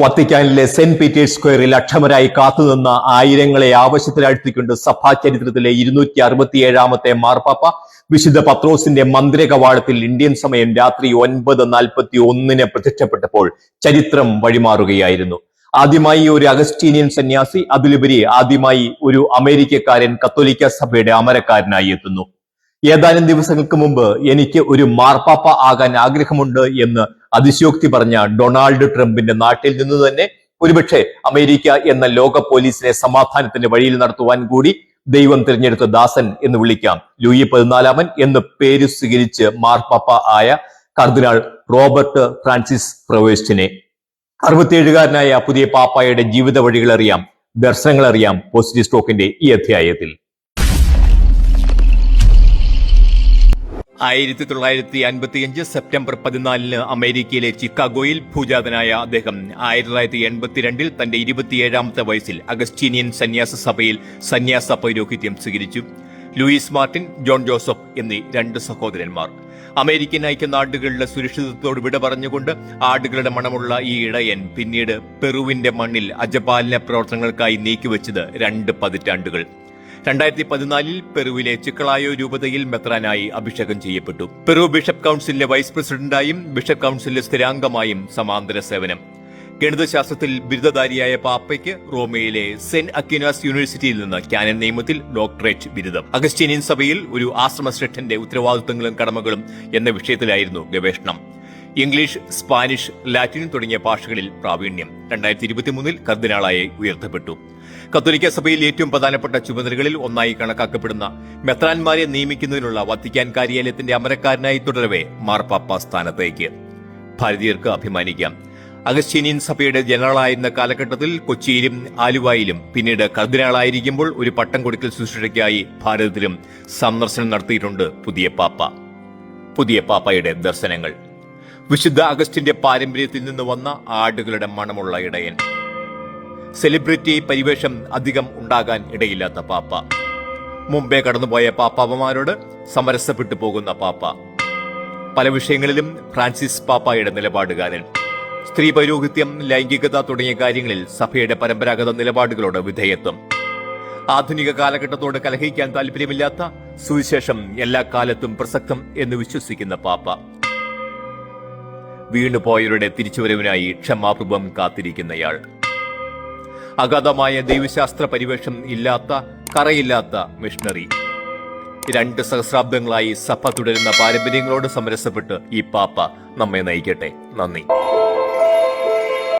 വത്തിക്കാനിലെ saint Peter's സ്ക്വയറിൽ അക്ഷമരായി കാത്തുനിന്ന ആയിരങ്ങളെ ആവശ്യത്തിലാഴ്ത്തിക്കൊണ്ട് സഭാ ചരിത്രത്തിലെ 267ാമത്തെ മാർപ്പാപ്പ വിശുദ്ധ പത്രോസിന്റെ മന്ദിര കവാടത്തിൽ ഇന്ത്യൻ സമയം രാത്രി 9:41 പ്രത്യക്ഷപ്പെട്ടപ്പോൾ ചരിത്രം വഴിമാറുകയായിരുന്നു. ആദ്യമായി ഒരു അഗസ്റ്റീനിയൻ സന്യാസി, അതിലുപരി ആദ്യമായി ഒരു അമേരിക്കക്കാരൻ കത്തോലിക്ക സഭയുടെ അമരക്കാരനായി എത്തുന്നു. ഏതാനും ദിവസങ്ങൾക്ക് മുമ്പ് എനിക്ക് ഒരു മാർപ്പാപ്പ ആകാൻ ആഗ്രഹമുണ്ട് എന്ന് അതിശയോക്തി പറഞ്ഞ ഡൊണാൾഡ് ട്രംപിന്റെ നാട്ടിൽ നിന്ന് തന്നെ ഒരുപക്ഷെ അമേരിക്ക എന്ന ലോക പോലീസിനെ സമാധാനത്തിന്റെ വഴിയിൽ നടത്തുവാൻ കൂടി ദൈവം തിരഞ്ഞെടുത്ത ദാസൻ എന്ന് വിളിക്കാം ലൂയി 14 എന്ന് പേര് സ്വീകരിച്ച് മാർപ്പാപ്പ ആയ കർദിനാൾ റോബർട്ട് ഫ്രാൻസിസ് പ്രവേശിനെ. 67കാരനായ പുതിയ പാപ്പായുടെ ജീവിത വഴികൾ അറിയാം, ദർശനങ്ങൾ അറിയാം പോസിറ്റീവ് സ്റ്റോക്കിന്റെ ഈ അധ്യായത്തിൽ. 1955 സെപ്റ്റംബർ 14 അമേരിക്കയിലെ ചിക്കാഗോയിൽ ഭൂജാതനായ അദ്ദേഹം 1982 തന്റെ 27ാമത്തെ വയസ്സിൽ അഗസ്റ്റീനിയൻ സന്യാസ സഭയിൽ സന്യാസ പൗരോഹിത്യം സ്വീകരിച്ചു. ലൂയിസ് മാർട്ടിൻ, ജോൺ ജോസഫ് എന്നീ 2 സഹോദരന്മാർ. അമേരിക്കൻ ഐക്യനാടുകളുടെ സുരക്ഷിതത്വത്തോട് വിട പറഞ്ഞുകൊണ്ട് ആടുകളുടെ മണമുള്ള ഈ ഇടയൻ പിന്നീട് പെറുവിന്റെ മണ്ണിൽ അജപാലന പ്രവർത്തനങ്ങൾക്കായി നീക്കിവെച്ചത് 2 പതിറ്റാണ്ടുകൾ. 2014 പെറുവിലെ ചിക്കളായോ രൂപതയിൽ മെത്രാനായി അഭിഷേകം ചെയ്യപ്പെട്ടു. പെറു ബിഷപ്പ് കൌൺസിലിലെ വൈസ് പ്രസിഡന്റായും ബിഷപ്പ് കൌൺസിലിലെ സ്ഥിരാംഗമായും സമാന്തര സേവനം. ഗണിതശാസ്ത്രത്തിൽ ബിരുദധാരിയായ പാപ്പയ്ക്ക് റോമയിലെ സെന്റ് അക്വിനാസ് യൂണിവേഴ്സിറ്റിയിൽ നിന്ന് കാനൻ നിയമത്തിൽ ഡോക്ടറേറ്റ് ബിരുദം. അഗസ്റ്റീനിയൻ സഭയിൽ ഒരു ആശ്രമശ്രേഷ്ഠന്റെ ഉത്തരവാദിത്തങ്ങളും കടമകളും എന്ന വിഷയത്തിലായിരുന്നു ഗവേഷണം. ഇംഗ്ലീഷ്, സ്പാനിഷ്, ലാറ്റിൻ തുടങ്ങിയ ഭാഷകളിൽ പ്രാവീണ്യം. 2023 കർദിനാളായി ഉയർത്തപ്പെട്ടു. കത്തോലിക്ക സഭയിൽ ഏറ്റവും പ്രധാനപ്പെട്ട ചുമതലകളിൽ ഒന്നായി കണക്കാക്കപ്പെടുന്ന മെത്രാൻമാരെ നിയമിക്കുന്നതിനുള്ള വത്തിക്കാൻ കാര്യാലയത്തിന്റെ അമരക്കാരനായി തുടരവെ മാർപ്പാപ്പ സ്ഥാനത്തേക്ക്. ഭാരതീയർക്ക് അഭിമാനിക്കാം. അഗസ്റ്റീനിയൻ സഭയുടെ ജനറലായിരുന്ന കാലഘട്ടത്തിൽ കൊച്ചിയിലും ആലുവായിലും പിന്നീട് കർദിനാളായിരിക്കുമ്പോൾ ഒരു പട്ടം കൊടുക്കൽ ശുശ്രൂഷയ്ക്കായി ഭാരതത്തിലും സന്ദർശനം നടത്തിയിട്ടുണ്ട് പുതിയ പാപ്പ. പുതിയ പാപ്പയുടെ ദർശനങ്ങൾ. വിശുദ്ധ അഗസ്റ്റിന്റെ പാരമ്പര്യത്തിൽ നിന്ന് വന്ന ആടുകളുടെ മണമുള്ള ഇടയൻ. സെലിബ്രിറ്റി പരിവേഷം അധികം ഉണ്ടാകാൻ ഇടയില്ലാത്ത പാപ്പ. മുമ്പേ കടന്നുപോയ പാപ്പാവമാരോട് സമരസപ്പെട്ടു പോകുന്ന പാപ്പ. പല വിഷയങ്ങളിലും ഫ്രാൻസിസ് പാപ്പായുടെ നിലപാടുകാരൻ. സ്ത്രീ പൗരോഹിത്യം, ലൈംഗികത തുടങ്ങിയ കാര്യങ്ങളിൽ സഭയുടെ പരമ്പരാഗത നിലപാടുകളോട് വിധേയത്വം. ആധുനിക കാലഘട്ടത്തോട് കലഹിക്കാൻ താല്പര്യമില്ലാത്ത, സുവിശേഷം എല്ലാ കാലത്തും പ്രസക്തം എന്ന് വിശ്വസിക്കുന്ന പാപ്പ. വീണുപോയവരുടെ തിരിച്ചുവരവിനായി ക്ഷമാപൂർവം കാത്തിരിക്കുന്നയാൾ. അഗാധമായ ദൈവശാസ്ത്ര പരിവേഷം ഇല്ലാത്ത, കറയില്ലാത്ത മിഷണറി. 2 സഹസ്രാബ്ദങ്ങളായി സഭ തുടരുന്ന പാരമ്പര്യങ്ങളോട് സമരസപ്പെട്ട് ഈ പാപ്പ നമ്മെ നയിക്കട്ടെ. നന്ദി.